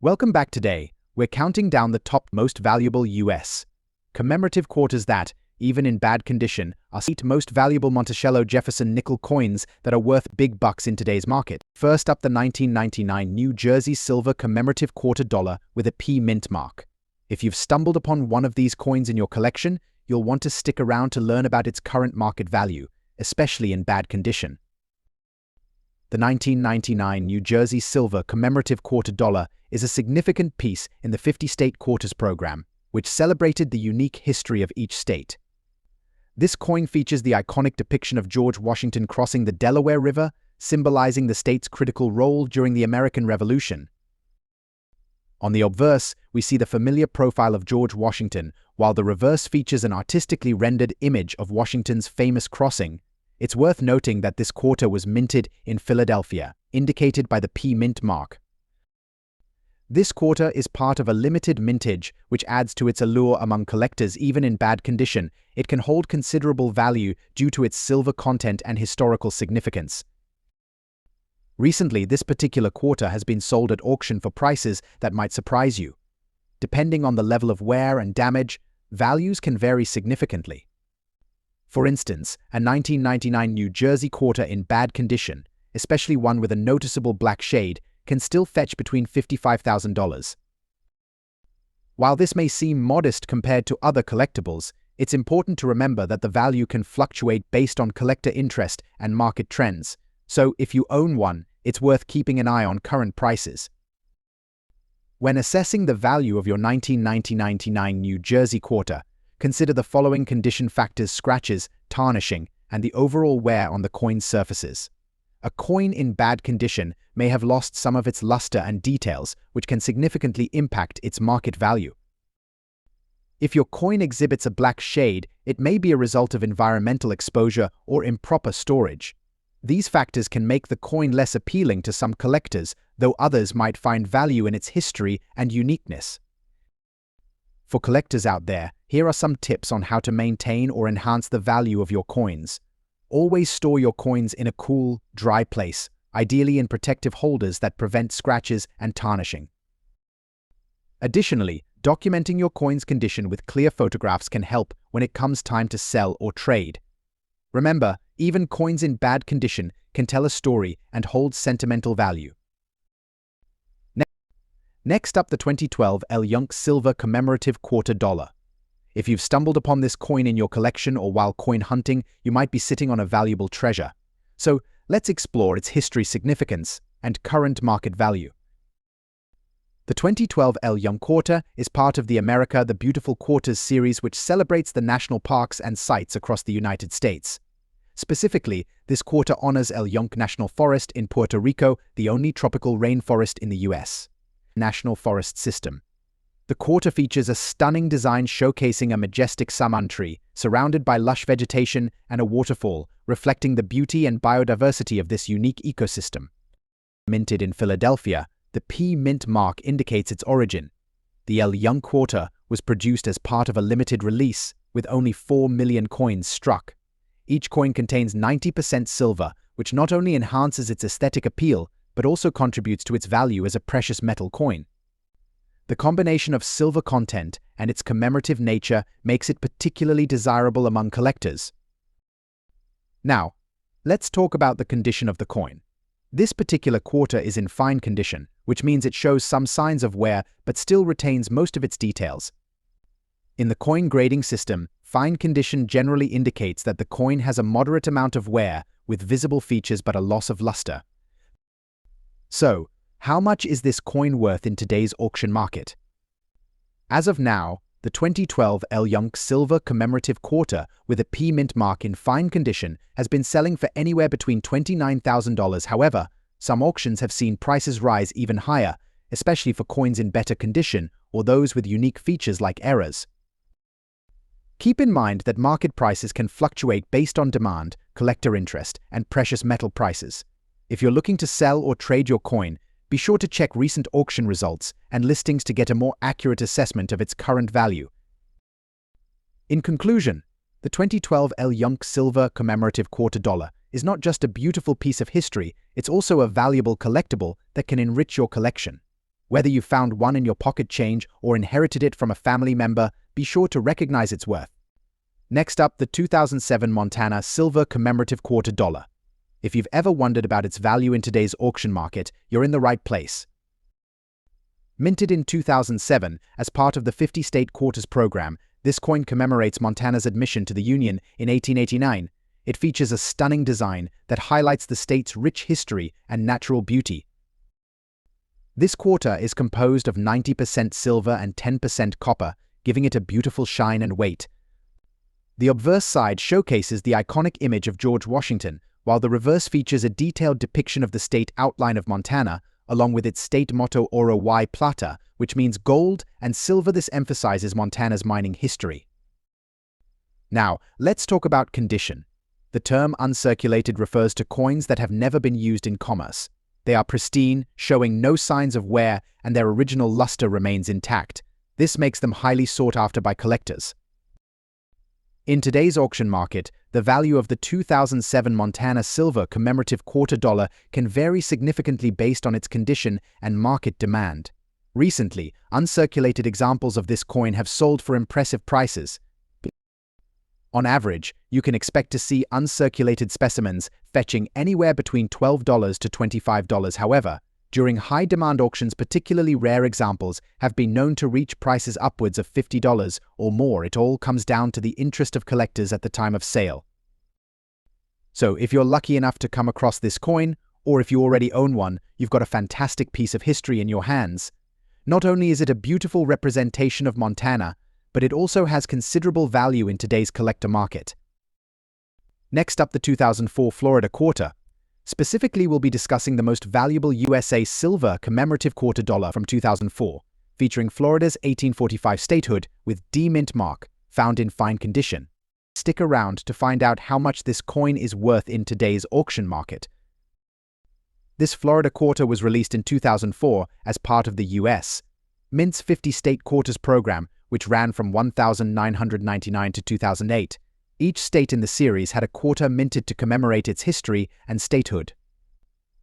Welcome back. Today, we're counting down the top most valuable U.S. commemorative quarters that, even in bad condition, are 8 most valuable Monticello Jefferson nickel coins that are worth big bucks in today's market. First up, the 1999 New Jersey silver commemorative quarter dollar with a P mint mark. If you've stumbled upon one of these coins in your collection, you'll want to stick around to learn about its current market value, especially in bad condition. The 1999 New Jersey silver commemorative quarter dollar is a significant piece in the 50-state quarters program, which celebrated the unique history of each state. This coin features the iconic depiction of George Washington crossing the Delaware River, symbolizing the state's critical role during the American Revolution. On the obverse, we see the familiar profile of George Washington, while the reverse features an artistically rendered image of Washington's famous crossing. It's worth noting that this quarter was minted in Philadelphia, indicated by the P mint mark. This quarter is part of a limited mintage, which adds to its allure among collectors. Even in bad condition, it can hold considerable value due to its silver content and historical significance. Recently, this particular quarter has been sold at auction for prices that might surprise you. Depending on the level of wear and damage, values can vary significantly. For instance, a 1999 New Jersey quarter in bad condition, especially one with a noticeable black shade, can still fetch between $55,000. While this may seem modest compared to other collectibles, it's important to remember that the value can fluctuate based on collector interest and market trends, so if you own one, it's worth keeping an eye on current prices. When assessing the value of your 1999 New Jersey quarter, consider the following condition factors: scratches, tarnishing, and the overall wear on the coin's surfaces. A coin in bad condition may have lost some of its luster and details, which can significantly impact its market value. If your coin exhibits a black shade, it may be a result of environmental exposure or improper storage. These factors can make the coin less appealing to some collectors, though others might find value in its history and uniqueness. For collectors out there, here are some tips on how to maintain or enhance the value of your coins. Always store your coins in a cool, dry place, ideally in protective holders that prevent scratches and tarnishing. Additionally, documenting your coin's condition with clear photographs can help when it comes time to sell or trade. Remember, even coins in bad condition can tell a story and hold sentimental value. Next up, the 2012 L. Young silver commemorative quarter dollar. If you've stumbled upon this coin in your collection or while coin hunting, you might be sitting on a valuable treasure. So let's explore its history, significance, and current market value. The 2012 L. Young quarter is part of the America the Beautiful Quarters series, which celebrates the national parks and sites across the United States. Specifically, this quarter honors El Yunque National Forest in Puerto Rico, the only tropical rainforest in the U.S. National Forest System. The quarter features a stunning design showcasing a majestic saman tree, surrounded by lush vegetation and a waterfall, reflecting the beauty and biodiversity of this unique ecosystem. Minted in Philadelphia, the P mint mark indicates its origin. The El Young quarter was produced as part of a limited release, with only 4 million coins struck. Each coin contains 90% silver, which not only enhances its aesthetic appeal, but also contributes to its value as a precious metal coin. The combination of silver content and its commemorative nature makes it particularly desirable among collectors. Now, let's talk about the condition of the coin. This particular quarter is in fine condition, which means it shows some signs of wear but still retains most of its details. In the coin grading system, fine condition generally indicates that the coin has a moderate amount of wear with visible features but a loss of luster. So, how much is this coin worth in today's auction market? As of now, the 2012 L. Young silver commemorative quarter with a P mint mark in fine condition has been selling for anywhere between $29,000. However, some auctions have seen prices rise even higher, especially for coins in better condition or those with unique features like errors. Keep in mind that market prices can fluctuate based on demand, collector interest, and precious metal prices. If you're looking to sell or trade your coin, be sure to check recent auction results and listings to get a more accurate assessment of its current value. In conclusion, the 2012 L. Young silver commemorative quarter dollar is not just a beautiful piece of history, it's also a valuable collectible that can enrich your collection. Whether you found one in your pocket change or inherited it from a family member, be sure to recognize its worth. Next up, the 2007 Montana Silver Commemorative Quarter Dollar. If you've ever wondered about its value in today's auction market, you're in the right place. Minted in 2007 as part of the 50-state quarters program, this coin commemorates Montana's admission to the Union in 1889. It features a stunning design that highlights the state's rich history and natural beauty. This quarter is composed of 90% silver and 10% copper, giving it a beautiful shine and weight. The obverse side showcases the iconic image of George Washington, while the reverse features a detailed depiction of the state outline of Montana, along with its state motto Oro y Plata, which means gold, and silver. This emphasizes Montana's mining history. Now, let's talk about condition. The term uncirculated refers to coins that have never been used in commerce. They are pristine, showing no signs of wear, and their original luster remains intact. This makes them highly sought after by collectors. In today's auction market, the value of the 2007 Montana Silver Commemorative Quarter Dollar can vary significantly based on its condition and market demand. Recently, uncirculated examples of this coin have sold for impressive prices. On average, you can expect to see uncirculated specimens fetching anywhere between $12 to $25. However, during high-demand auctions, particularly rare examples have been known to reach prices upwards of $50 or more. It all comes down to the interest of collectors at the time of sale. So, if you're lucky enough to come across this coin, or if you already own one, you've got a fantastic piece of history in your hands. Not only is it a beautiful representation of Montana, but it also has considerable value in today's collector market. Next up, the 2004 Florida Quarter. Specifically, we'll be discussing the most valuable USA Silver Commemorative Quarter Dollar from 2004, featuring Florida's 1845 statehood with D mint mark, found in fine condition. Stick around to find out how much this coin is worth in today's auction market. This Florida quarter was released in 2004 as part of the U.S. Mint's 50-state quarters program, which ran from 1999 to 2008. Each state in the series had a quarter minted to commemorate its history and statehood.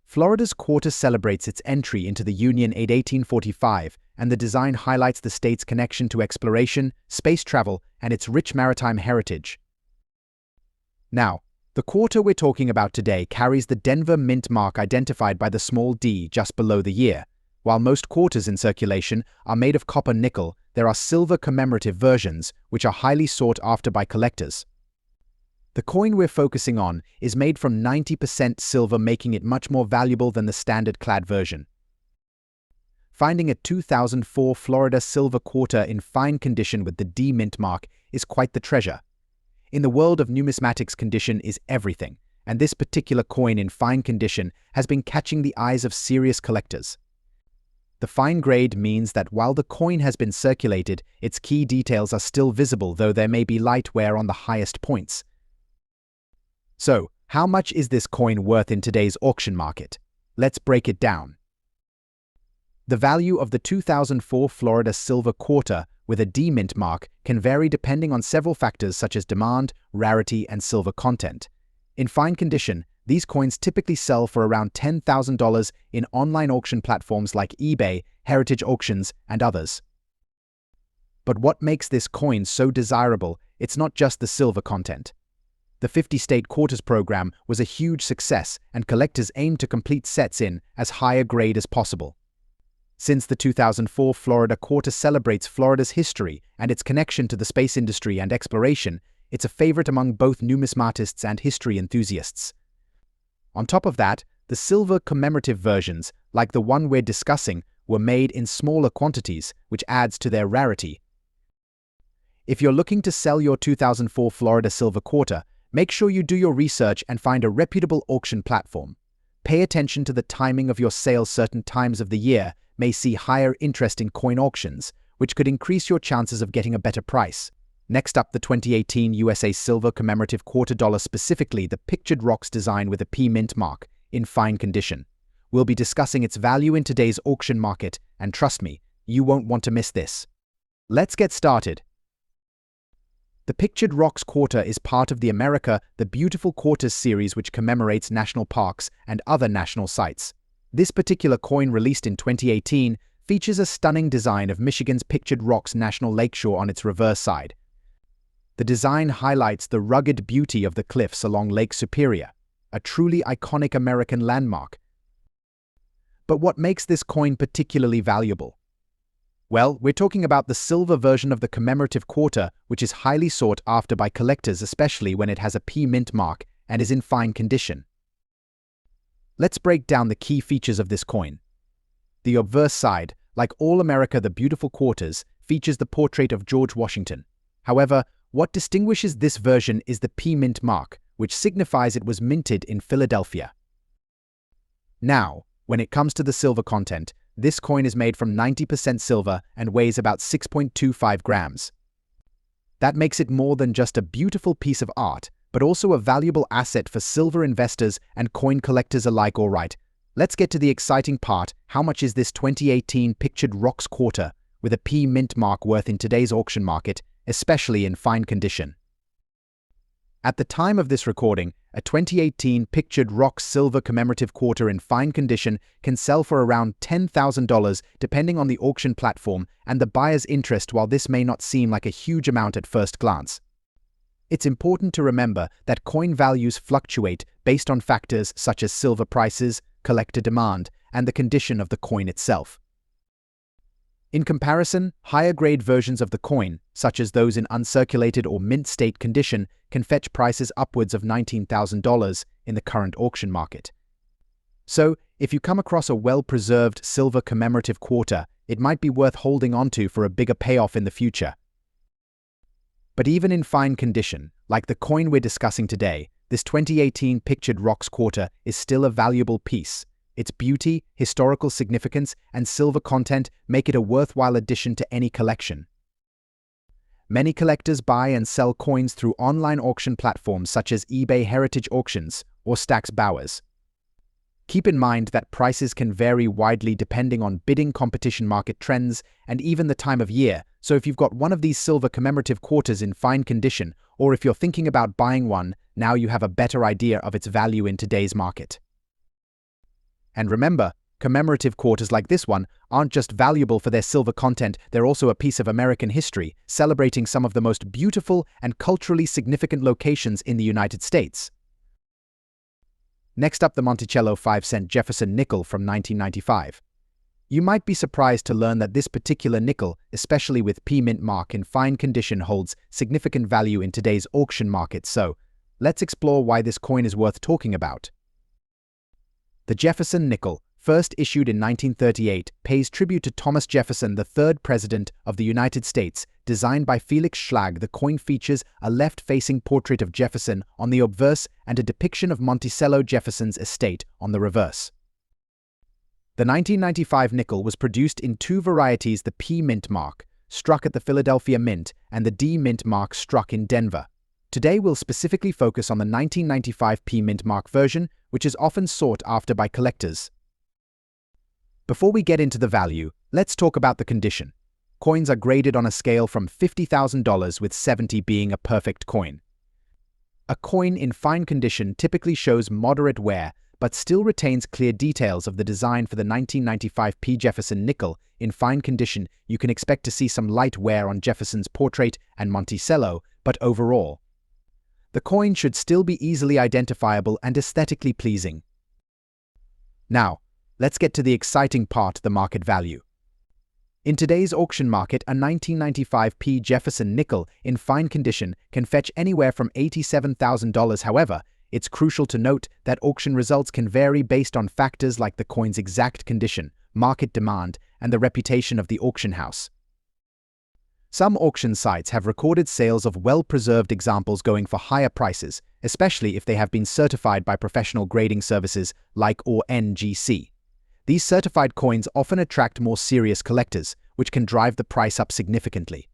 Florida's quarter celebrates its entry into the Union in 1845, and the design highlights the state's connection to exploration, space travel, and its rich maritime heritage. Now, the quarter we're talking about today carries the Denver Mint mark identified by the small d just below the year. While most quarters in circulation are made of copper nickel, there are silver commemorative versions, which are highly sought after by collectors. The coin we're focusing on is made from 90% silver, making it much more valuable than the standard clad version. Finding a 2004 Florida silver quarter in fine condition with the D mint mark is quite the treasure. In the world of numismatics, condition is everything, and this particular coin in fine condition has been catching the eyes of serious collectors. The fine grade means that while the coin has been circulated, its key details are still visible, though there may be light wear on the highest points. So, how much is this coin worth in today's auction market? Let's break it down. The value of the 2004 Florida silver quarter with a D mint mark can vary depending on several factors such as demand, rarity, and silver content. In fine condition, these coins typically sell for around $10,000 in online auction platforms like eBay, Heritage Auctions, and others. But what makes this coin so desirable? It's not just the silver content. The 50-state quarters program was a huge success, and collectors aim to complete sets in as high a grade as possible. Since the 2004 Florida quarter celebrates Florida's history and its connection to the space industry and exploration, it's a favorite among both numismatists and history enthusiasts. On top of that, the silver commemorative versions, like the one we're discussing, were made in smaller quantities, which adds to their rarity. If you're looking to sell your 2004 Florida silver quarter, make sure you do your research and find a reputable auction platform. Pay attention to the timing of your sale. Certain times of the year may see higher interest in coin auctions, which could increase your chances of getting a better price. Next up, the 2018 USA Silver Commemorative Quarter Dollar, specifically the pictured rocks design with a P mint mark, in fine condition. We'll be discussing its value in today's auction market, and trust me, you won't want to miss this. Let's get started. The Pictured Rocks Quarter is part of the America the Beautiful Quarters series, which commemorates national parks and other national sites. This particular coin, released in 2018, features a stunning design of Michigan's Pictured Rocks National Lakeshore on its reverse side. The design highlights the rugged beauty of the cliffs along Lake Superior, a truly iconic American landmark. But what makes this coin particularly valuable? Well, we're talking about the silver version of the commemorative quarter, which is highly sought after by collectors, especially when it has a P mint mark and is in fine condition. Let's break down the key features of this coin. The obverse side, like all America the beautiful quarters, features the portrait of George Washington. However, what distinguishes this version is the P mint mark, which signifies it was minted in Philadelphia. Now, when it comes to the silver content, this coin is made from 90% silver and weighs about 6.25 grams. That makes it more than just a beautiful piece of art, but also a valuable asset for silver investors and coin collectors alike. Alright, let's get to the exciting part. How much is this 2018 Pictured Rocks quarter with a P mint mark worth in today's auction market, especially in fine condition? At the time of this recording, a 2018 Pictured Rocks silver commemorative quarter in fine condition can sell for around $10,000 depending on the auction platform and the buyer's interest. While this may not seem like a huge amount at first glance, it's important to remember that coin values fluctuate based on factors such as silver prices, collector demand, and the condition of the coin itself. In comparison, higher-grade versions of the coin, such as those in uncirculated or mint-state condition, can fetch prices upwards of $19,000 in the current auction market. So, if you come across a well-preserved silver commemorative quarter, it might be worth holding onto for a bigger payoff in the future. But even in fine condition, like the coin we're discussing today, this 2018 Pictured Rocks quarter is still a valuable piece. Its beauty, historical significance, and silver content make it a worthwhile addition to any collection. Many collectors buy and sell coins through online auction platforms such as eBay Heritage Auctions or Stax Bowers. Keep in mind that prices can vary widely depending on bidding, competition, market trends, and even the time of year. So if you've got one of these silver commemorative quarters in fine condition, or if you're thinking about buying one, now you have a better idea of its value in today's market. And remember, commemorative quarters like this one aren't just valuable for their silver content, they're also a piece of American history, celebrating some of the most beautiful and culturally significant locations in the United States. Next up, the Monticello 5-cent Jefferson nickel from 1995. You might be surprised to learn that this particular nickel, especially with P mint mark in fine condition, holds significant value in today's auction market. So, let's explore why this coin is worth talking about. The Jefferson nickel, first issued in 1938, pays tribute to Thomas Jefferson, the third President of the United States. Designed by Felix Schlag, the coin features a left-facing portrait of Jefferson on the obverse and a depiction of Monticello Jefferson's estate on the reverse. The 1995 nickel was produced in two varieties: the P mint mark, struck at the Philadelphia Mint, and the D mint mark, struck in Denver. Today we'll specifically focus on the 1995 P mint mark version, which is often sought after by collectors. Before we get into the value, let's talk about the condition. Coins are graded on a scale from $50,000, with 70 being a perfect coin. A coin in fine condition typically shows moderate wear, but still retains clear details of the design. For the 1995 P Jefferson nickel in fine condition, you can expect to see some light wear on Jefferson's portrait and Monticello, but overall, the coin should still be easily identifiable and aesthetically pleasing. Now, let's get to the exciting part, the market value. In today's auction market, a 1995 P Jefferson nickel in fine condition can fetch anywhere from $87,000. However, it's crucial to note that auction results can vary based on factors like the coin's exact condition, market demand, and the reputation of the auction house. Some auction sites have recorded sales of well-preserved examples going for higher prices, especially if they have been certified by professional grading services like NGC. These certified coins often attract more serious collectors, which can drive the price up significantly.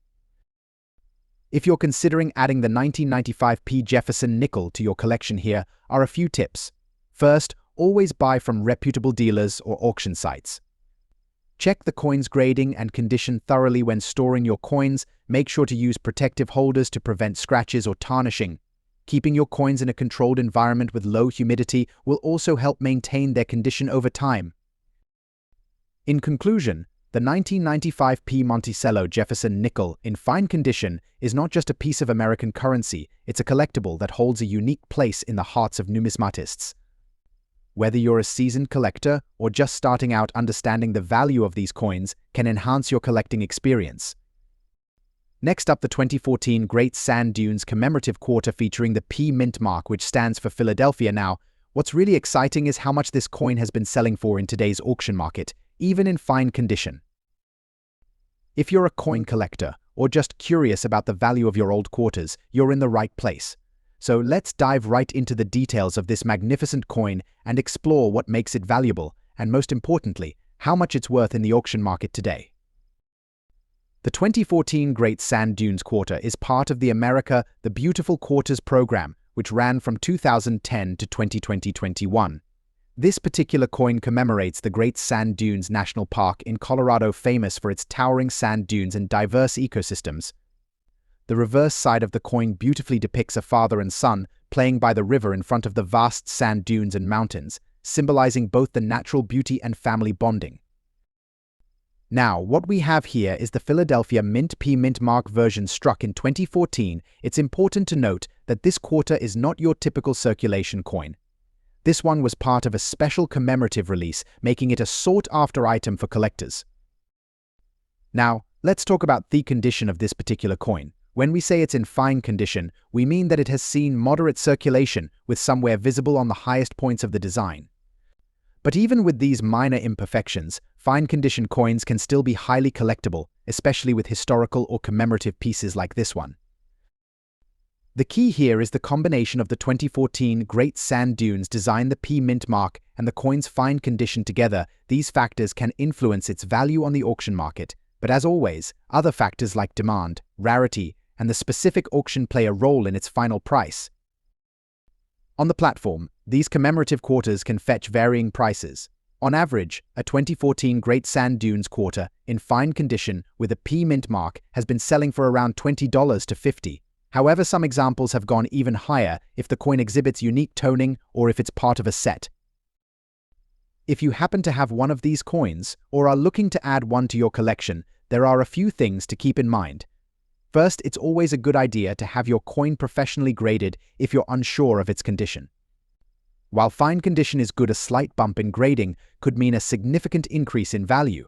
If you're considering adding the 1995 P Jefferson nickel to your collection, here are a few tips. First, always buy from reputable dealers or auction sites. Check the coin's grading and condition thoroughly when storing your coins. Make sure to use protective holders to prevent scratches or tarnishing. Keeping your coins in a controlled environment with low humidity will also help maintain their condition over time. In conclusion, The 1995 P. Monticello Jefferson nickel in fine condition is not just a piece of American currency, it's a collectible that holds a unique place in the hearts of numismatists. Whether you're a seasoned collector or just starting out, understanding the value of these coins can enhance your collecting experience. Next up, the 2014 Great Sand Dunes commemorative quarter featuring the P Mint mark, which stands for Philadelphia. Now, what's really exciting is how much this coin has been selling for in today's auction market, even in fine condition. If you're a coin collector or just curious about the value of your old quarters, you're in the right place. So let's dive right into the details of this magnificent coin and explore what makes it valuable, and most importantly, how much it's worth in the auction market today. The 2014 Great Sand Dunes Quarter is part of the America the Beautiful Quarters program, which ran from 2010 to 2021. This particular coin commemorates the Great Sand Dunes National Park in Colorado, famous for its towering sand dunes and diverse ecosystems. The reverse side of the coin beautifully depicts a father and son playing by the river in front of the vast sand dunes and mountains, symbolizing both the natural beauty and family bonding. Now, what we have here is the Philadelphia Mint P Mint mark version struck in 2014. It's important to note that this quarter is not your typical circulation coin. This one was part of a special commemorative release, making it a sought-after item for collectors. Now, let's talk about the condition of this particular coin. When we say it's in fine condition, we mean that it has seen moderate circulation, with some wear visible on the highest points of the design. But even with these minor imperfections, fine condition coins can still be highly collectible, especially with historical or commemorative pieces like this one. The key here is the combination of the 2014 Great Sand Dunes design, the P Mint mark, and the coin's fine condition together. These factors can influence its value on the auction market, but as always, other factors like demand, rarity, and the specific auction play a role in its final price. On the platform, these commemorative quarters can fetch varying prices. On average, a 2014 Great Sand Dunes quarter in fine condition with a P Mint mark has been selling for around $20 to $50. However, some examples have gone even higher if the coin exhibits unique toning or if it's part of a set. If you happen to have one of these coins or are looking to add one to your collection, there are a few things to keep in mind. First, it's always a good idea to have your coin professionally graded if you're unsure of its condition. While fine condition is good, a slight bump in grading could mean a significant increase in value.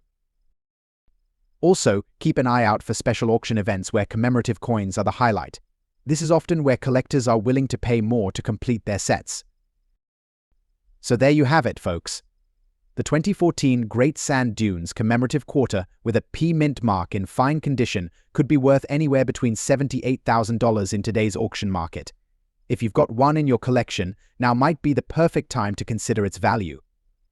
Also, keep an eye out for special auction events where commemorative coins are the highlight. This is often where collectors are willing to pay more to complete their sets. So there you have it, folks. The 2014 Great Sand Dunes commemorative quarter with a P Mint mark in fine condition could be worth anywhere between $78,000 in today's auction market. If you've got one in your collection, now might be the perfect time to consider its value.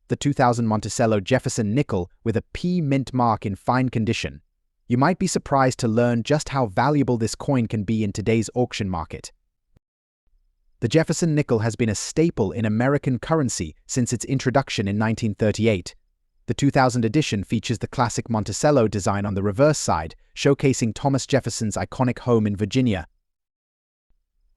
The 2000 Monticello Jefferson nickel with a P Mint mark in fine condition. You might be surprised to learn just how valuable this coin can be in today's auction market. The Jefferson nickel has been a staple in American currency since its introduction in 1938. The 2000 edition features the classic Monticello design on the reverse side, showcasing Thomas Jefferson's iconic home in Virginia.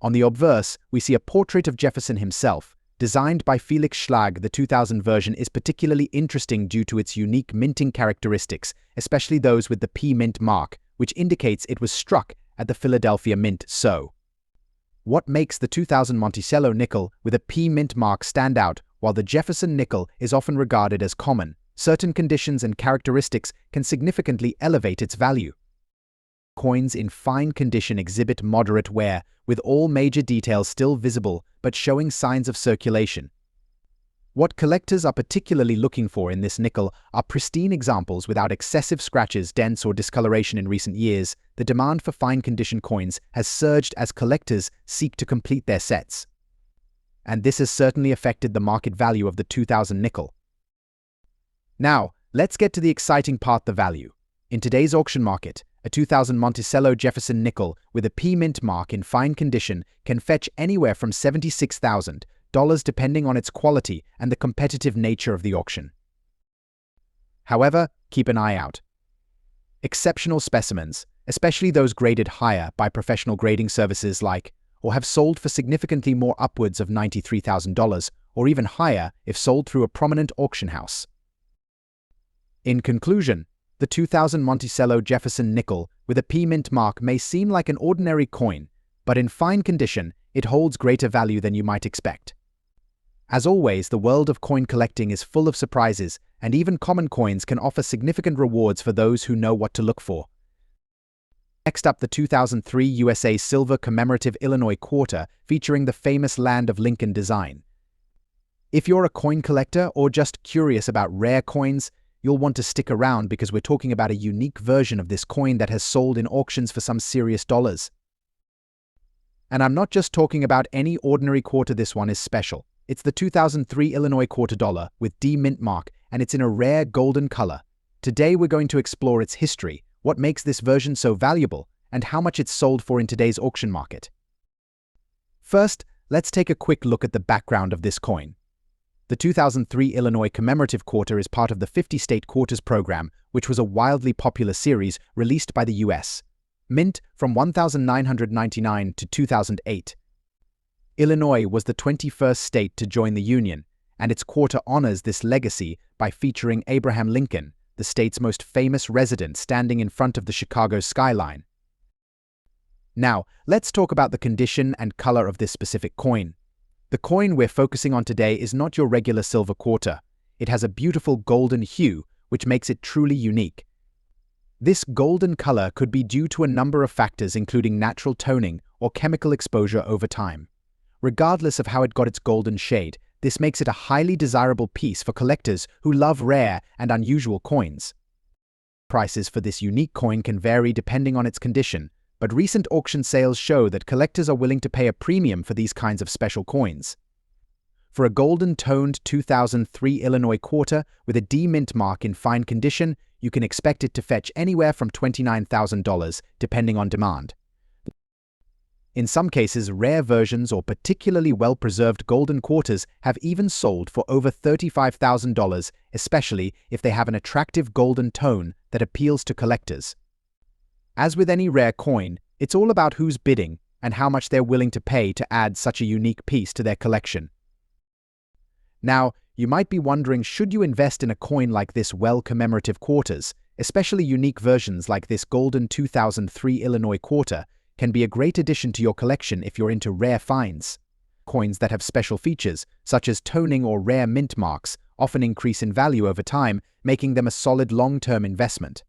On the obverse, we see a portrait of Jefferson himself, designed by Felix Schlag. The 2000 version is particularly interesting due to its unique minting characteristics, especially those with the P Mint mark, which indicates it was struck at the Philadelphia Mint. So, what makes the 2000 Monticello nickel with a P Mint mark stand out? While the Jefferson nickel is often regarded as common, certain conditions and characteristics can significantly elevate its value. Coins in fine condition exhibit moderate wear, with all major details still visible but showing signs of circulation. What collectors are particularly looking for in this nickel are pristine examples without excessive scratches, dents, or discoloration. In recent years, the demand for fine condition coins has surged as collectors seek to complete their sets. And this has certainly affected the market value of the 2000 nickel. Now, let's get to the exciting part, the value. In today's auction market, a 2000 Monticello Jefferson nickel with a P Mint mark in fine condition can fetch anywhere from $76,000 depending on its quality and the competitive nature of the auction. However, keep an eye out. Exceptional specimens, especially those graded higher by professional grading services like, or have sold for significantly more, upwards of $93,000, or even higher if sold through a prominent auction house. In conclusion, The 2000 Monticello Jefferson nickel with a P mint mark may seem like an ordinary coin, but in fine condition, it holds greater value than you might expect. As always, the world of coin collecting is full of surprises, and even common coins can offer significant rewards for those who know what to look for. Next up, the 2003 USA Silver Commemorative Illinois Quarter featuring the famous Land of Lincoln design. If you're a coin collector or just curious about rare coins, you'll want to stick around because we're talking about a unique version of this coin that has sold in auctions for some serious dollars. And I'm not just talking about any ordinary quarter, this one is special. It's the 2003 Illinois quarter dollar with D mint mark, and it's in a rare golden color. Today we're going to explore its history, what makes this version so valuable, and how much it's sold for in today's auction market. First, let's take a quick look at the background of this coin. The 2003 Illinois commemorative quarter is part of the 50-state quarters program, which was a wildly popular series released by the U.S. Mint from 1999 to 2008. Illinois was the 21st state to join the Union, and its quarter honors this legacy by featuring Abraham Lincoln, the state's most famous resident, standing in front of the Chicago skyline. Now, let's talk about the condition and color of this specific coin. The coin we're focusing on today is not your regular silver quarter. It has a beautiful golden hue, which makes it truly unique. This golden color could be due to a number of factors, including natural toning or chemical exposure over time. Regardless of how it got its golden shade, this makes it a highly desirable piece for collectors who love rare and unusual coins. Prices for this unique coin can vary depending on its condition, but recent auction sales show that collectors are willing to pay a premium for these kinds of special coins. For a golden-toned 2003 Illinois quarter with a D mint mark in fine condition, you can expect it to fetch anywhere from $29,000, depending on demand. In some cases, rare versions or particularly well-preserved golden quarters have even sold for over $35,000, especially if they have an attractive golden tone that appeals to collectors. As with any rare coin, it's all about who's bidding and how much they're willing to pay to add such a unique piece to their collection. Now, you might be wondering, should you invest in a coin like this commemorative quarters, especially unique versions like this golden 2003 Illinois quarter, can be a great addition to your collection if you're into rare finds. Coins that have special features, such as toning or rare mint marks, often increase in value over time, making them a solid long-term investment.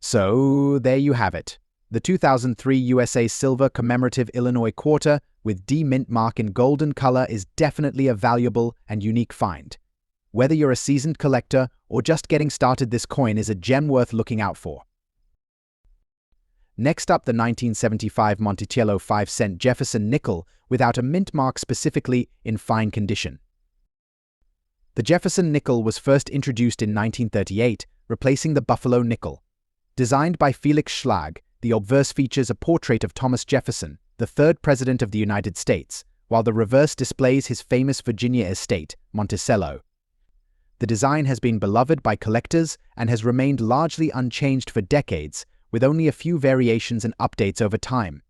So, there you have it. The 2003 USA Silver Commemorative Illinois Quarter with D mint mark in golden color is definitely a valuable and unique find. Whether you're a seasoned collector or just getting started, this coin is a gem worth looking out for. Next up, the 1975 Monticello 5-cent Jefferson nickel without a mint mark, specifically in fine condition. The Jefferson nickel was first introduced in 1938, replacing the Buffalo nickel. Designed by Felix Schlag, the obverse features a portrait of Thomas Jefferson, the third president of the United States, while the reverse displays his famous Virginia estate, Monticello. The design has been beloved by collectors and has remained largely unchanged for decades, with only a few variations and updates over time.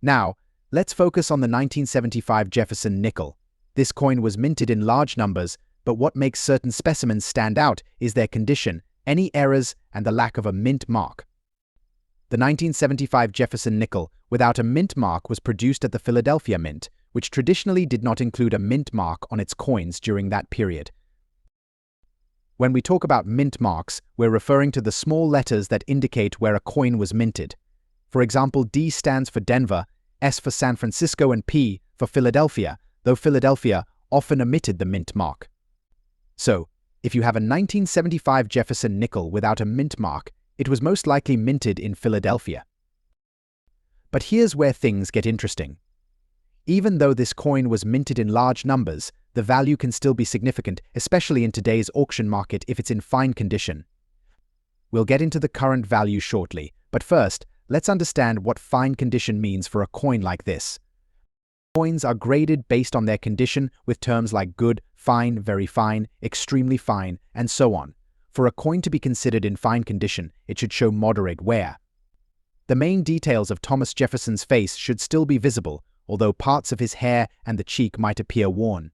Now, let's focus on the 1975 Jefferson nickel. This coin was minted in large numbers, but what makes certain specimens stand out is their condition, any errors, and the lack of a mint mark. The 1975 Jefferson nickel without a mint mark was produced at the Philadelphia Mint, which traditionally did not include a mint mark on its coins during that period. When we talk about mint marks, we're referring to the small letters that indicate where a coin was minted. For example, D stands for Denver, S for San Francisco, and P for Philadelphia, though Philadelphia often omitted the mint mark. So, if you have a 1975 Jefferson nickel without a mint mark, it was most likely minted in Philadelphia. But here's where things get interesting. Even though this coin was minted in large numbers, the value can still be significant, especially in today's auction market if it's in fine condition. We'll get into the current value shortly, but first, let's understand what fine condition means for a coin like this. Coins are graded based on their condition with terms like good, fine, very fine, extremely fine, and so on. For a coin to be considered in fine condition, it should show moderate wear. The main details of Thomas Jefferson's face should still be visible, although parts of his hair and the cheek might appear worn.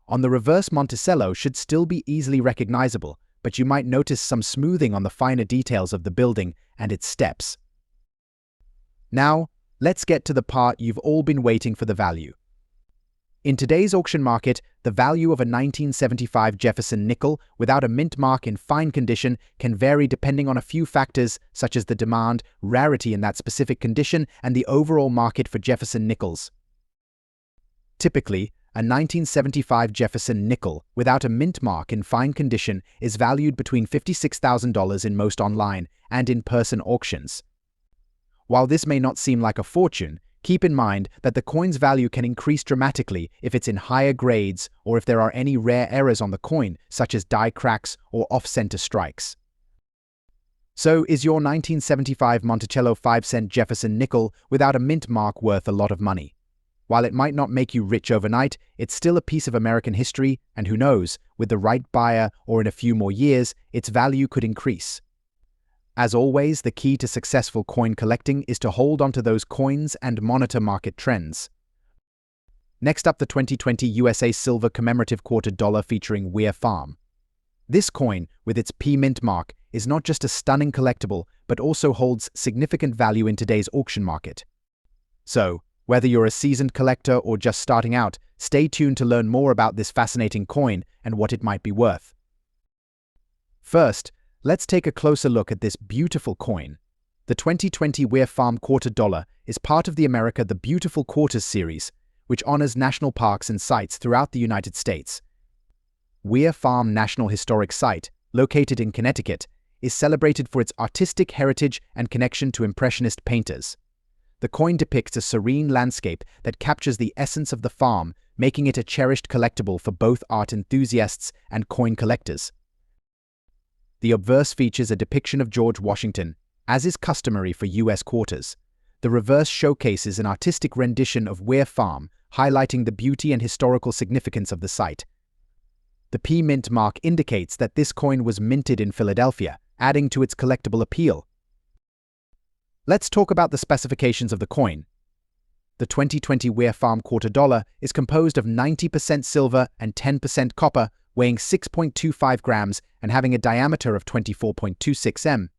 On the reverse, Monticello should still be easily recognizable, but you might notice some smoothing on the finer details of the building and its steps. Now, let's get to the part you've all been waiting for: the value. In today's auction market, the value of a 1975 Jefferson nickel without a mint mark in fine condition can vary depending on a few factors such as the demand, rarity in that specific condition, and the overall market for Jefferson nickels. Typically, a 1975 Jefferson nickel without a mint mark in fine condition is valued between $56,000 in most online and in-person auctions. While this may not seem like a fortune, keep in mind that the coin's value can increase dramatically if it's in higher grades or if there are any rare errors on the coin, such as die cracks or off-center strikes. So, is your 1975 Monticello 5-cent Jefferson nickel without a mint mark worth a lot of money? While it might not make you rich overnight, it's still a piece of American history, and who knows, with the right buyer or in a few more years, its value could increase. As always, the key to successful coin collecting is to hold onto those coins and monitor market trends. Next up, the 2020 USA Silver Commemorative Quarter Dollar featuring Weir Farm. This coin, with its P mint mark, is not just a stunning collectible, but also holds significant value in today's auction market. So, whether you're a seasoned collector or just starting out, stay tuned to learn more about this fascinating coin and what it might be worth. First, let's take a closer look at this beautiful coin. The 2020 Weir Farm Quarter Dollar is part of the America the Beautiful Quarters series, which honors national parks and sites throughout the United States. Weir Farm National Historic Site, located in Connecticut, is celebrated for its artistic heritage and connection to Impressionist painters. The coin depicts a serene landscape that captures the essence of the farm, making it a cherished collectible for both art enthusiasts and coin collectors. The obverse features a depiction of George Washington, as is customary for U.S. quarters. The reverse showcases an artistic rendition of Weir Farm, highlighting the beauty and historical significance of the site. The P mint mark indicates that this coin was minted in Philadelphia, adding to its collectible appeal. Let's talk about the specifications of the coin. The 2020 Weir Farm Quarter Dollar is composed of 90% silver and 10% copper, weighing 6.25 grams and having a diameter of 24.26 m.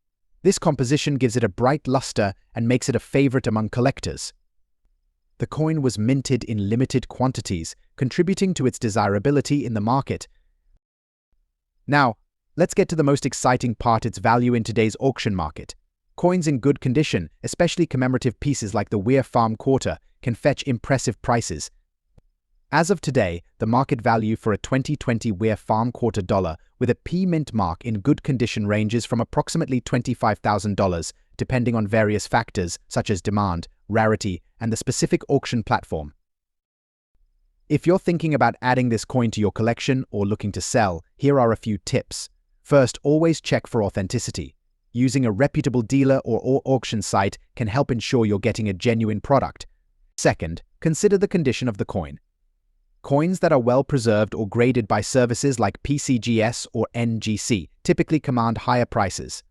This composition gives it a bright luster and makes it a favorite among collectors. The coin was minted in limited quantities, contributing to its desirability in the market. Now, let's get to the most exciting part: its value in today's auction market. Coins in good condition, especially commemorative pieces like the Weir Farm Quarter, can fetch impressive prices. As of today, the market value for a 2020 Weir Farm Quarter Dollar with a P mint mark in good condition ranges from approximately $25,000, depending on various factors such as demand, rarity, and the specific auction platform. If you're thinking about adding this coin to your collection or looking to sell, here are a few tips. First, always check for authenticity. Using a reputable dealer or auction site can help ensure you're getting a genuine product. Second, consider the condition of the coin. Coins that are well preserved or graded by services like PCGS or NGC typically command higher prices.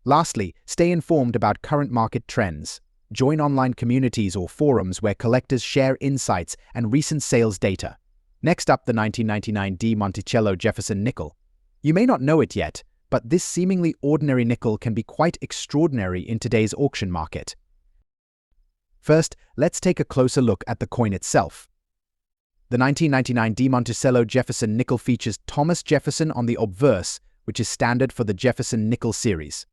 Lastly, stay informed about current market trends. Join online communities or forums where collectors share insights and recent sales data. Next up, the 1999 D Monticello Jefferson nickel. You may not know it yet, but this seemingly ordinary nickel can be quite extraordinary in today's auction market. First, let's take a closer look at the coin itself. The 1999 D Monticello Jefferson nickel features Thomas Jefferson on the obverse, which is standard for the Jefferson nickel series.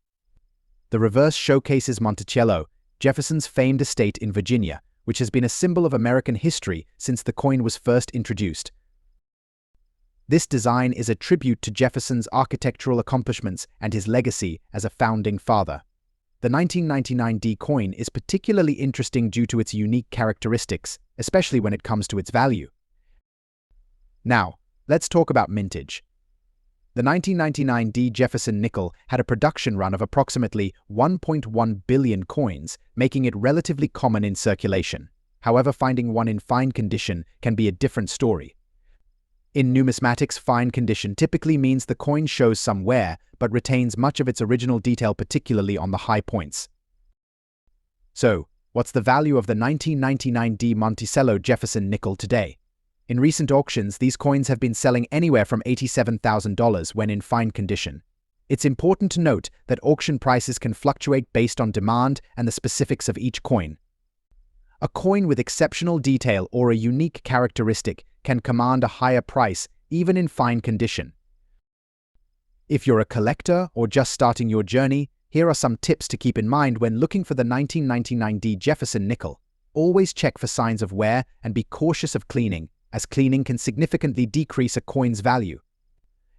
The reverse showcases Monticello, Jefferson's famed estate in Virginia, which has been a symbol of American history since the coin was first introduced. This design is a tribute to Jefferson's architectural accomplishments and his legacy as a founding father. The 1999 D coin is particularly interesting due to its unique characteristics, especially when it comes to its value. Now, let's talk about mintage. The 1999 D Jefferson nickel had a production run of approximately 1.1 billion coins, making it relatively common in circulation. However, finding one in fine condition can be a different story. In numismatics, fine condition typically means the coin shows some wear, but retains much of its original detail, particularly on the high points. So, what's the value of the 1999 D Monticello Jefferson nickel today? In recent auctions, these coins have been selling anywhere from $87,000 when in fine condition. It's important to note that auction prices can fluctuate based on demand and the specifics of each coin. A coin with exceptional detail or a unique characteristic can command a higher price even in fine condition. If you're a collector or just starting your journey, here are some tips to keep in mind when looking for the 1999 Jefferson nickel. Always check for signs of wear and be cautious of cleaning, as cleaning can significantly decrease a coin's value.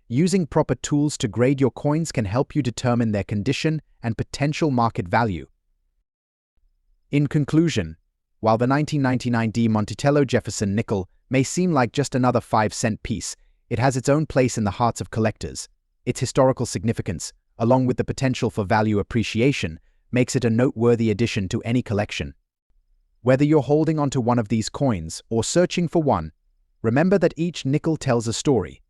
Using proper tools to grade your coins can help you determine their condition and potential market value. In conclusion, while the 1999 Monticello Jefferson nickel may seem like just another 5-cent piece, it has its own place in the hearts of collectors. Its historical significance, along with the potential for value appreciation, makes it a noteworthy addition to any collection. Whether you're holding onto one of these coins or searching for one, remember that each nickel tells a story.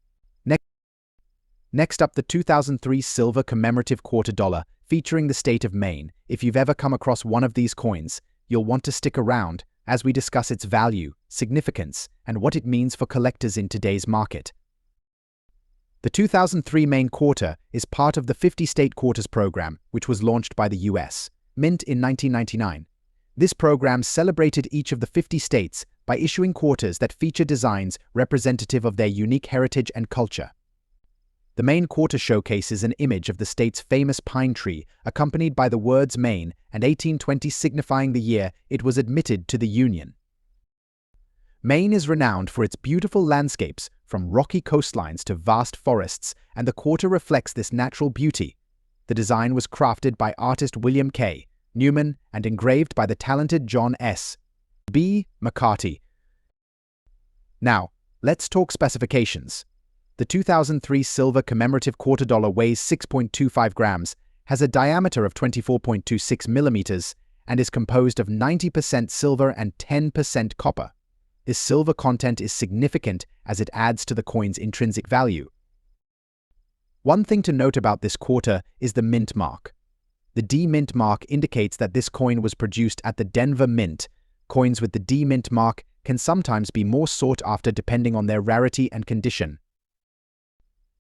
Next up, the 2003 silver commemorative quarter dollar featuring the state of Maine. If you've ever come across one of these coins, you'll want to stick around as we discuss its value, significance, and what it means for collectors in today's market. The 2003 Maine quarter is part of the 50-state quarters program, which was launched by the U.S. Mint in 1999. This program celebrated each of the 50 states by issuing quarters that feature designs representative of their unique heritage and culture. The Maine quarter showcases an image of the state's famous pine tree, accompanied by the words Maine and 1820 signifying the year it was admitted to the Union. Maine is renowned for its beautiful landscapes, from rocky coastlines to vast forests, and the quarter reflects this natural beauty. The design was crafted by artist William K. Newman and engraved by the talented John S. B. McCarty. Now, let's talk specifications. The 2003 silver commemorative quarter dollar weighs 6.25 grams, has a diameter of 24.26 millimeters, and is composed of 90% silver and 10% copper. This silver content is significant as it adds to the coin's intrinsic value. One thing to note about this quarter is the mint mark. The D Mint mark indicates that this coin was produced at the Denver Mint. Coins with the D Mint mark can sometimes be more sought after depending on their rarity and condition.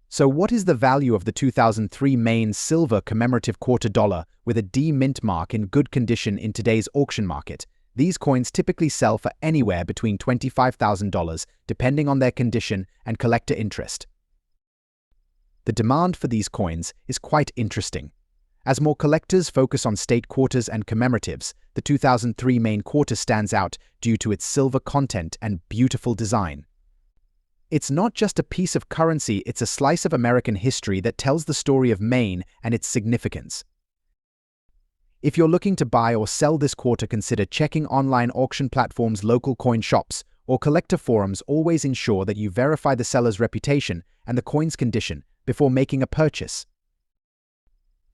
So what is the value of the 2003 Maine silver commemorative quarter dollar with a D Mint mark in good condition in today's auction market? These coins typically sell for anywhere between $25,000 depending on their condition and collector interest. The demand for these coins is quite interesting. As more collectors focus on state quarters and commemoratives, the 2003 Maine quarter stands out due to its silver content and beautiful design. It's not just a piece of currency, it's a slice of American history that tells the story of Maine and its significance. If you're looking to buy or sell this quarter, consider checking online auction platforms, local coin shops, or collector forums. Always ensure that you verify the seller's reputation and the coin's condition before making a purchase.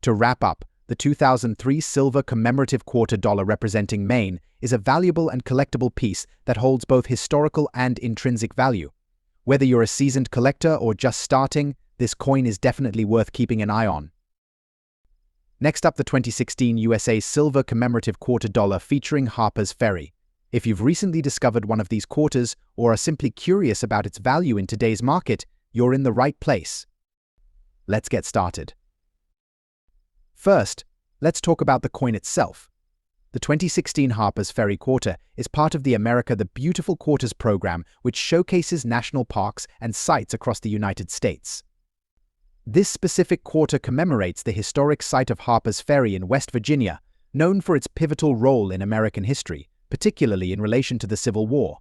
To wrap up, the 2003 silver commemorative quarter dollar representing Maine is a valuable and collectible piece that holds both historical and intrinsic value. Whether you're a seasoned collector or just starting, this coin is definitely worth keeping an eye on. Next up, the 2016 USA silver commemorative quarter dollar featuring Harper's Ferry. If you've recently discovered one of these quarters or are simply curious about its value in today's market, you're in the right place. Let's get started. First, let's talk about the coin itself. The 2016 Harper's Ferry quarter is part of the America the Beautiful Quarters program, which showcases national parks and sites across the United States. This specific quarter commemorates the historic site of Harper's Ferry in West Virginia, known for its pivotal role in American history, particularly in relation to the Civil War.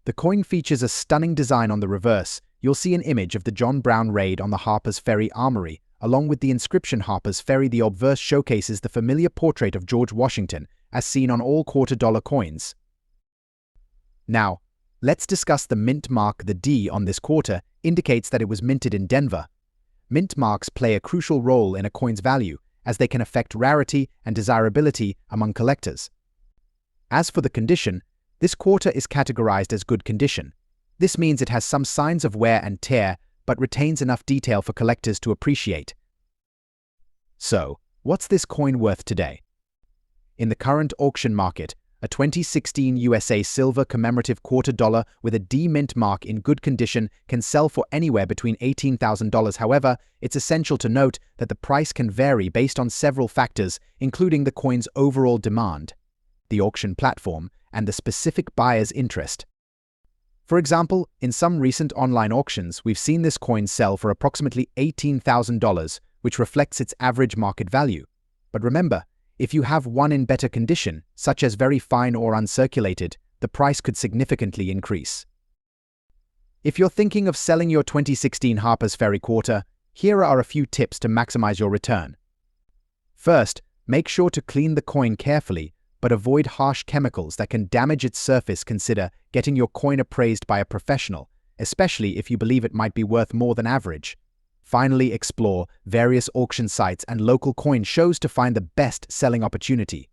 The coin features a stunning design. On the reverse, you'll see an image of the John Brown raid on the Harper's Ferry Armory, along with the inscription Harper's Ferry. The obverse showcases the familiar portrait of George Washington, as seen on all quarter dollar coins. Now, let's discuss the mint mark. The D on this quarter indicates that it was minted in Denver. Mint marks play a crucial role in a coin's value, as they can affect rarity and desirability among collectors. As for the condition, this quarter is categorized as good condition. This means it has some signs of wear and tear, but retains enough detail for collectors to appreciate. So, what's this coin worth today? In the current auction market, A 2016 USA silver commemorative $quarter with a D mint mark in good condition can sell for anywhere between $18,000. However, it's essential to note that the price can vary based on several factors, including the coin's overall demand, the auction platform, and the specific buyer's interest. For example, in some recent online auctions, we've seen this coin sell for approximately $18,000, which reflects its average market value. But remember, if you have one in better condition, such as very fine or uncirculated, the price could significantly increase. If you're thinking of selling your 2016 Harper's Ferry quarter, here are a few tips to maximize your return. First, make sure to clean the coin carefully, but avoid harsh chemicals that can damage its surface. Consider getting your coin appraised by a professional, especially if you believe it might be worth more than average. Finally, explore various auction sites and local coin shows to find the best selling opportunity.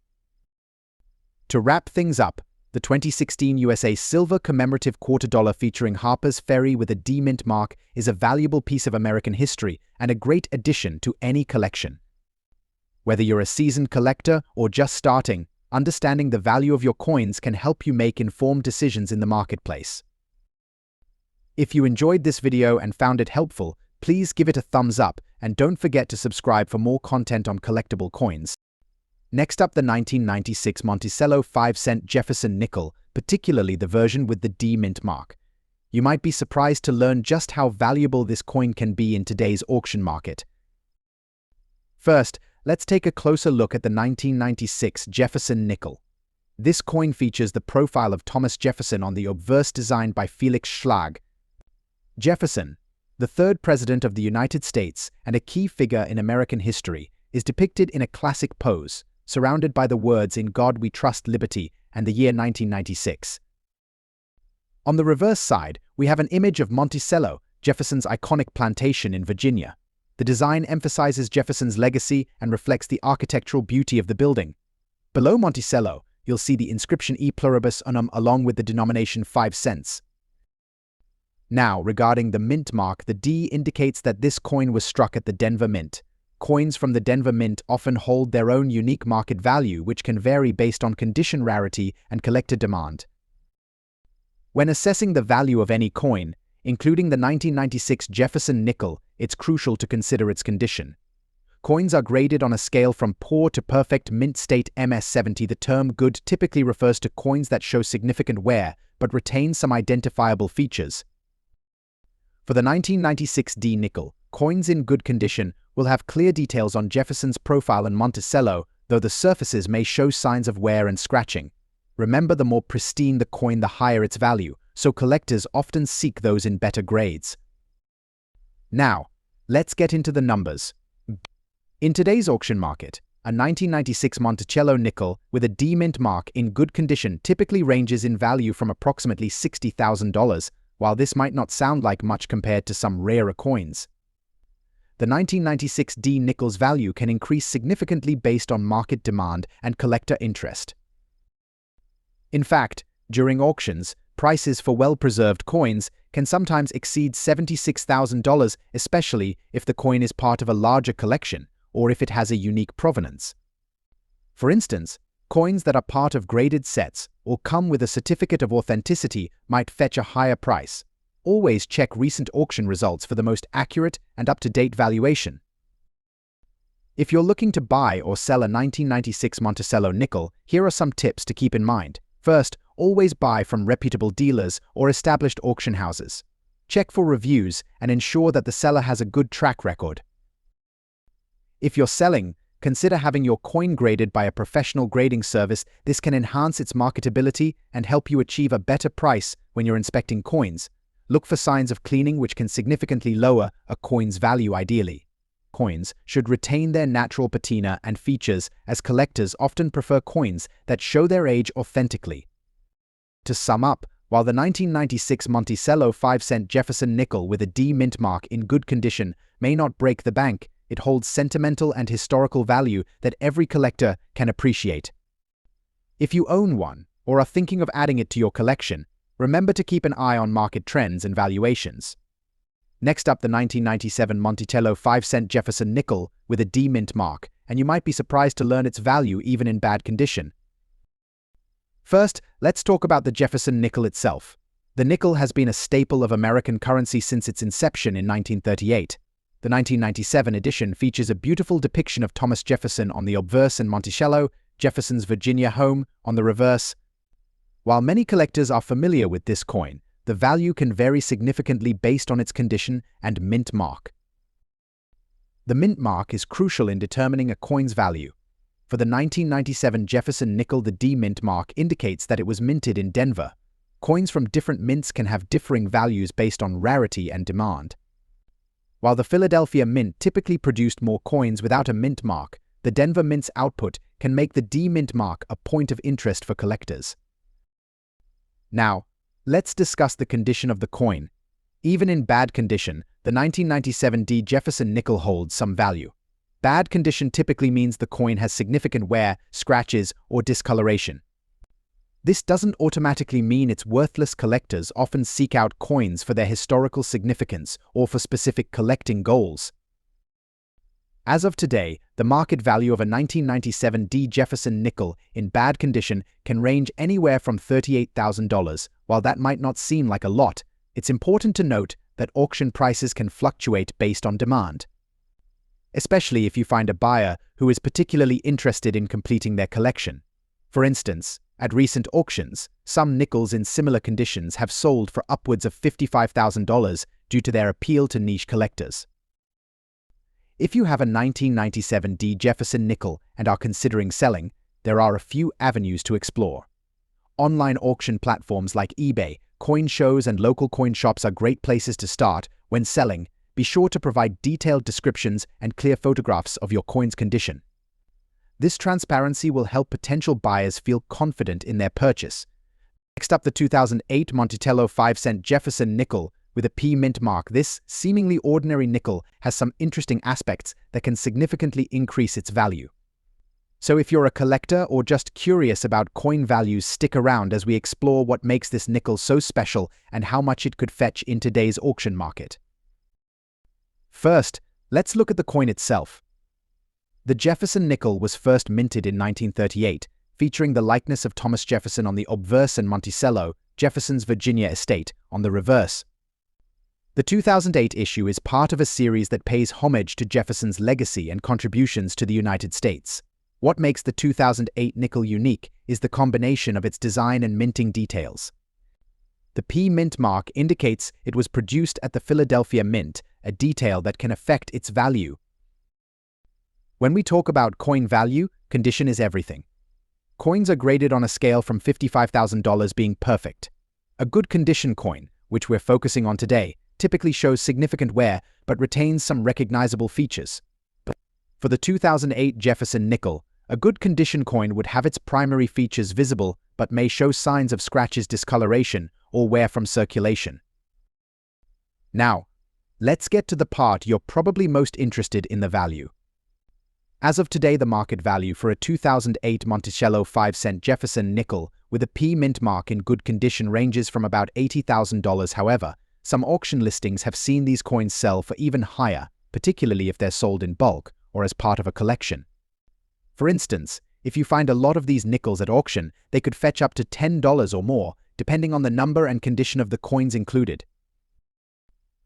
To wrap things up, the 2016 USA Silver Commemorative $quarter featuring Harper's Ferry with a D mint mark is a valuable piece of American history and a great addition to any collection. Whether you're a seasoned collector or just starting, understanding the value of your coins can help you make informed decisions in the marketplace. If you enjoyed this video and found it helpful, please give it a thumbs up and don't forget to subscribe for more content on collectible coins. Next up, the 1996 Monticello 5-cent Jefferson nickel, particularly the version with the D mint mark. You might be surprised to learn just how valuable this coin can be in today's auction market. First, let's take a closer look at the 1996 Jefferson nickel. This coin features the profile of Thomas Jefferson on the obverse designed by Felix Schlag. Jefferson, the third president of the United States and a key figure in American history, is depicted in a classic pose, surrounded by the words "In God We Trust, Liberty" and the year 1996. On the reverse side, we have an image of Monticello, Jefferson's iconic plantation in Virginia. The design emphasizes Jefferson's legacy and reflects the architectural beauty of the building. Below Monticello, you'll see the inscription E pluribus unum along with the denomination 5 cents. Now, regarding the mint mark, the D indicates that this coin was struck at the Denver Mint. Coins from the Denver Mint often hold their own unique market value, which can vary based on condition, rarity, and collector demand. When assessing the value of any coin, including the 1996 Jefferson nickel, it's crucial to consider its condition. Coins are graded on a scale from poor to perfect mint state MS70. The term good typically refers to coins that show significant wear but retain some identifiable features. For the 1996 D nickel, coins in good condition will have clear details on Jefferson's profile and Monticello, though the surfaces may show signs of wear and scratching. Remember, the more pristine the coin, the higher its value, so collectors often seek those in better grades. Now, let's get into the numbers. In today's auction market, a 1996 Monticello nickel with a D mint mark in good condition typically ranges in value from approximately $60,000, while this might not sound like much compared to some rarer coins. The 1996 D nickel's value can increase significantly based on market demand and collector interest. In fact, during auctions, prices for well-preserved coins can sometimes exceed $76,000, especially if the coin is part of a larger collection or if it has a unique provenance. For instance, coins that are part of graded sets or come with a certificate of authenticity might fetch a higher price. Always check recent auction results for the most accurate and up-to-date valuation. If you're looking to buy or sell a 1996 Monticello nickel, here are some tips to keep in mind. First, always buy from reputable dealers or established auction houses. Check for reviews and ensure that the seller has a good track record. If you're selling, consider having your coin graded by a professional grading service. This can enhance its marketability and help you achieve a better price when you're inspecting coins. Look for signs of cleaning, which can significantly lower a coin's value. Ideally, coins should retain their natural patina and features, as collectors often prefer coins that show their age authentically. To sum up, while the 1996 Monticello 5-cent Jefferson nickel with a D mint mark in good condition may not break the bank, it holds sentimental and historical value that every collector can appreciate. If you own one or are thinking of adding it to your collection, remember to keep an eye on market trends and valuations. Next up, the 1997 Monticello 5-cent Jefferson nickel with a D mint mark, and you might be surprised to learn its value even in bad condition. First, let's talk about the Jefferson nickel itself. The nickel has been a staple of American currency since its inception in 1938. The 1997 edition features a beautiful depiction of Thomas Jefferson on the obverse and Monticello, Jefferson's Virginia home, on the reverse. While many collectors are familiar with this coin, the value can vary significantly based on its condition and mint mark. The mint mark is crucial in determining a coin's value. For the 1997 Jefferson nickel, the D mint mark indicates that it was minted in Denver. Coins from different mints can have differing values based on rarity and demand. While the Philadelphia Mint typically produced more coins without a mint mark, the Denver Mint's output can make the D mint mark a point of interest for collectors. Now, let's discuss the condition of the coin. Even in bad condition, the 1997 D Jefferson nickel holds some value. Bad condition typically means the coin has significant wear, scratches, or discoloration. This doesn't automatically mean it's worthless. Collectors often seek out coins for their historical significance or for specific collecting goals. As of today, the market value of a 1997 D Jefferson nickel in bad condition can range anywhere from $38,000. While that might not seem like a lot, it's important to note that auction prices can fluctuate based on demand, especially if you find a buyer who is particularly interested in completing their collection. For instance, at recent auctions, some nickels in similar conditions have sold for upwards of $55,000 due to their appeal to niche collectors. If you have a 1997 D Jefferson nickel and are considering selling, there are a few avenues to explore. Online auction platforms like eBay, coin shows, and local coin shops are great places to start. When selling, be sure to provide detailed descriptions and clear photographs of your coin's condition. This transparency will help potential buyers feel confident in their purchase. Next up, the 2008 Monticello 5-cent Jefferson nickel with a P mint mark. This seemingly ordinary nickel has some interesting aspects that can significantly increase its value. So if you're a collector or just curious about coin values, stick around as we explore what makes this nickel so special and how much it could fetch in today's auction market. First, let's look at the coin itself. The Jefferson nickel was first minted in 1938, featuring the likeness of Thomas Jefferson on the obverse and Monticello, Jefferson's Virginia estate, on the reverse. The 2008 issue is part of a series that pays homage to Jefferson's legacy and contributions to the United States. What makes the 2008 nickel unique is the combination of its design and minting details. The P mint mark indicates it was produced at the Philadelphia Mint, a detail that can affect its value. When we talk about coin value, condition is everything. Coins are graded on a scale from $55,000 being perfect. A good condition coin, which we're focusing on today, typically shows significant wear but retains some recognizable features. For the 2008 Jefferson nickel, a good condition coin would have its primary features visible but may show signs of scratches, discoloration, or wear from circulation. Now, let's get to the part you're probably most interested in: the value. As of today, the market value for a 2008 Monticello 5-cent Jefferson nickel with a P mint mark in good condition ranges from about $80,000. However, some auction listings have seen these coins sell for even higher, particularly if they're sold in bulk or as part of a collection. For instance, if you find a lot of these nickels at auction, they could fetch up to $10 or more, depending on the number and condition of the coins included.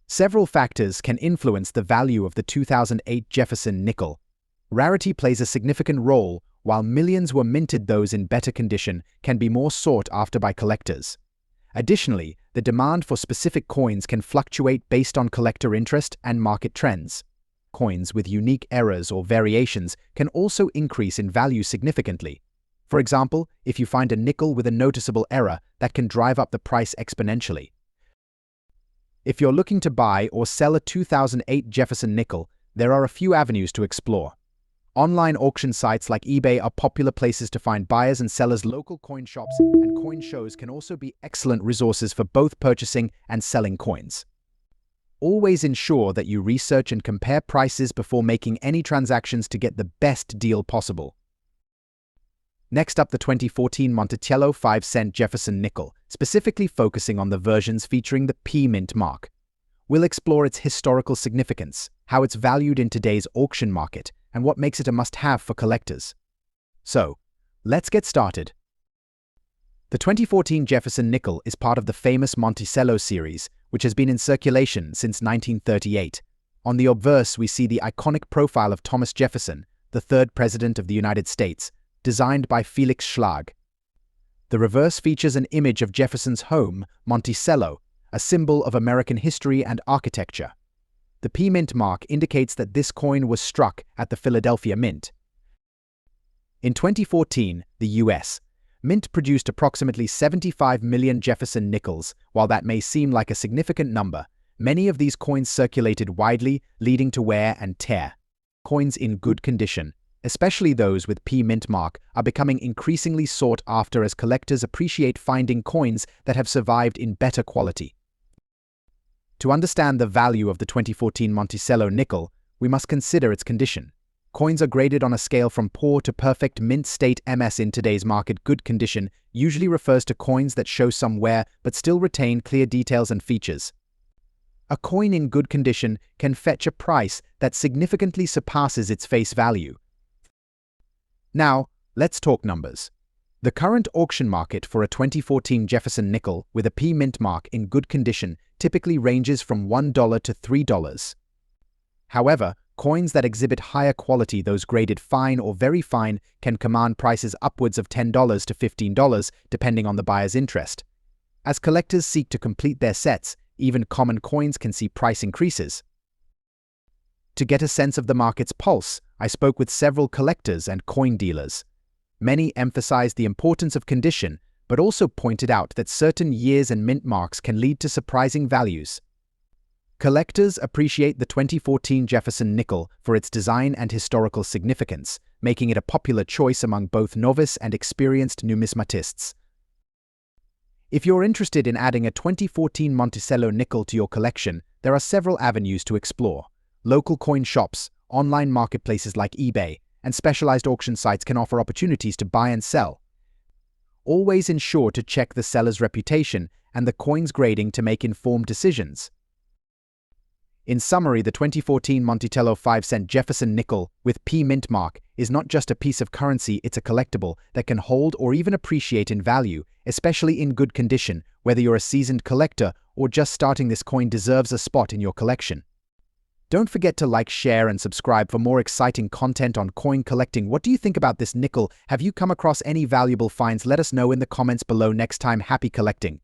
Several factors can influence the value of the 2008 Jefferson nickel. Rarity plays a significant role. While millions were minted, those in better condition can be more sought after by collectors. Additionally, the demand for specific coins can fluctuate based on collector interest and market trends. Coins with unique errors or variations can also increase in value significantly. For example, if you find a nickel with a noticeable error, that can drive up the price exponentially. If you're looking to buy or sell a 2008 Jefferson nickel, there are a few avenues to explore. Online auction sites like eBay are popular places to find buyers and sellers. Local coin shops and coin shows can also be excellent resources for both purchasing and selling coins. Always ensure that you research and compare prices before making any transactions to get the best deal possible. Next up, the 2014 Monticello 5-cent Jefferson nickel, specifically focusing on the versions featuring the P mint mark. We'll explore its historical significance, how it's valued in today's auction market, and what makes it a must-have for collectors. So, let's get started. The 2014 Jefferson nickel is part of the famous Monticello series, which has been in circulation since 1938. On the obverse, we see the iconic profile of Thomas Jefferson, the third President of the United States, designed by Felix Schlag. The reverse features an image of Jefferson's home, Monticello, a symbol of American history and architecture. The P Mint mark indicates that this coin was struck at the Philadelphia Mint. In 2014, the U.S. Mint produced approximately 75 million Jefferson nickels. While that may seem like a significant number, many of these coins circulated widely, leading to wear and tear. Coins in good condition, especially those with P Mint mark, are becoming increasingly sought after as collectors appreciate finding coins that have survived in better quality. To understand the value of the 2014 Monticello nickel, we must consider its condition. Coins are graded on a scale from poor to perfect mint state. MS in today's market. Good condition usually refers to coins that show some wear but still retain clear details and features. A coin in good condition can fetch a price that significantly surpasses its face value. Now, let's talk numbers. The current auction market for a 2014 Jefferson nickel with a P Mint mark in good condition typically ranges from $1 to $3. However, coins that exhibit higher quality, those graded fine or very fine, can command prices upwards of $10 to $15, depending on the buyer's interest. As collectors seek to complete their sets, even common coins can see price increases. To get a sense of the market's pulse, I spoke with several collectors and coin dealers. Many emphasized the importance of condition, but also pointed out that certain years and mint marks can lead to surprising values. Collectors appreciate the 2014 Jefferson nickel for its design and historical significance, making it a popular choice among both novice and experienced numismatists. If you're interested in adding a 2014 Monticello nickel to your collection, there are several avenues to explore. Local coin shops, online marketplaces like eBay, and specialized auction sites can offer opportunities to buy and sell. Always ensure to check the seller's reputation and the coin's grading to make informed decisions. In summary, the 2014 Monticello 5-cent Jefferson nickel with P Mint mark is not just a piece of currency, it's a collectible that can hold or even appreciate in value, especially in good condition. Whether you're a seasoned collector or just starting, this coin deserves a spot in your collection. Don't forget to like, share, and subscribe for more exciting content on coin collecting. What do you think about this nickel? Have you come across any valuable finds? Let us know in the comments below. Next time, happy collecting!